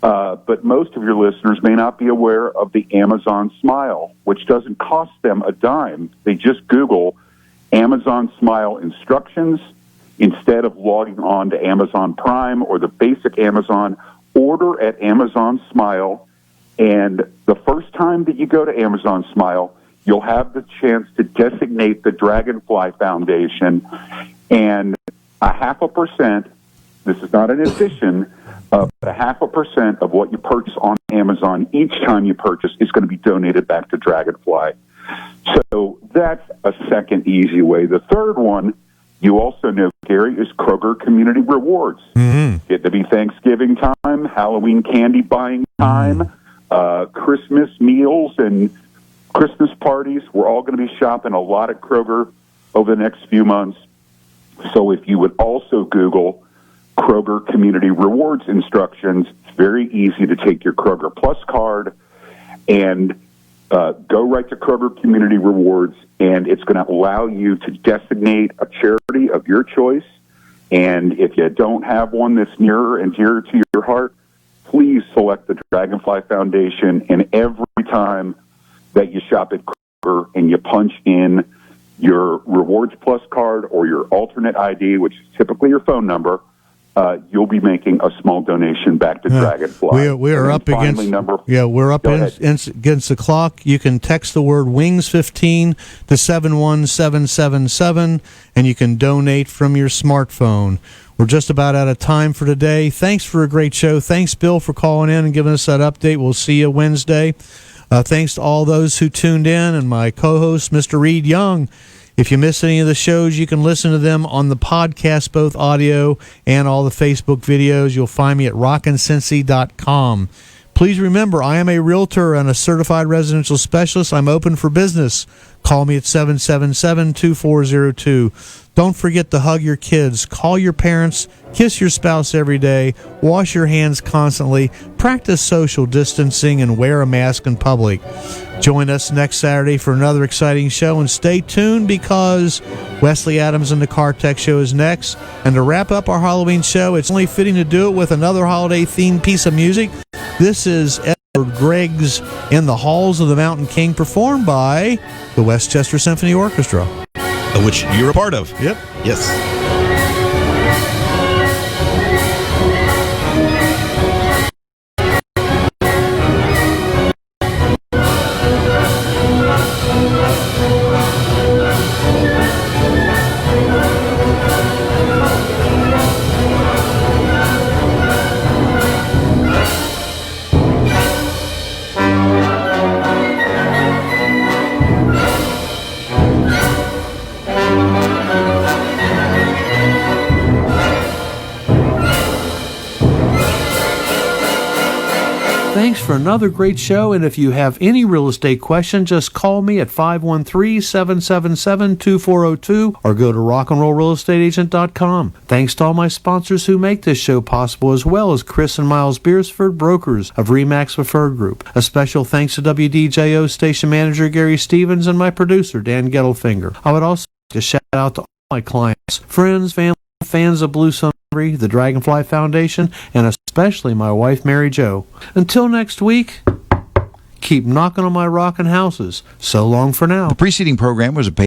but most of your listeners may not be aware of the Amazon Smile, which doesn't cost them a dime. They just Google Amazon Smile instructions. Instead of logging on to Amazon Prime or the basic Amazon, order at Amazon Smile. And the first time that you go to Amazon Smile, you'll have the chance to designate the Dragonfly Foundation, and 0.5%, this is not an addition, but 0.5% of what you purchase on Amazon each time you purchase is going to be donated back to Dragonfly. So that's a second easy way. The third one, you also know, Gary, is Kroger Community Rewards. Get to be Thanksgiving time, Halloween candy buying time, Christmas meals and Christmas parties. We're all going to be shopping a lot at Kroger over the next few months. So if you would also Google Kroger Community Rewards instructions, it's very easy to take your Kroger Plus card and go right to Kroger Community Rewards, and it's going to allow you to designate a charity of your choice. And if you don't have one that's nearer and dearer to your heart, please select the Dragonfly Foundation. And every time that you shop at Kroger and you punch in your Rewards Plus card or your alternate ID, which is typically your phone number, you'll be making a small donation back to Dragonfly. We are up against we're up against the clock. You can text the word WINGS15 to 71777, and you can donate from your smartphone. We're just about out of time for today. Thanks for a great show. Thanks, Bill, for calling in and giving us that update. We'll see you Wednesday. Thanks to all those who tuned in, and my co-host, Mr. Reid Young. If you miss any of the shows, you can listen to them on the podcast, both audio and all the Facebook videos. You'll find me at rockincincy.com. Please remember, I am a realtor and a certified residential specialist. I'm open for business. Call me at 777-2402. Don't forget to hug your kids. Call your parents. Kiss your spouse every day. Wash your hands constantly. Practice social distancing and wear a mask in public. Join us next Saturday for another exciting show, and stay tuned because Wesley Adams and the Car Tech Show is next. And to wrap up our Halloween show, it's only fitting to do it with another holiday-themed piece of music. This is Edward Grieg's In the Halls of the Mountain King, performed by the Westchester Symphony Orchestra, which you're a part of. Yep. Yes. Thanks for another great show, and if you have any real estate question, just call me at 513-777-2402 or go to rockandrollrealestateagent.com. Thanks to all my sponsors who make this show possible, as well as Chris and Miles Beersford, brokers of RE/MAX Preferred Group. A special thanks to WDJO station manager Gary Stevens and my producer Dan Gettelfinger. I would also like to shout out to all my clients, friends, family, fans of Blue Sun, the Dragonfly Foundation, and especially my wife, Mary Jo. Until next week, keep knocking on my rockin' houses. So long for now. The preceding program was a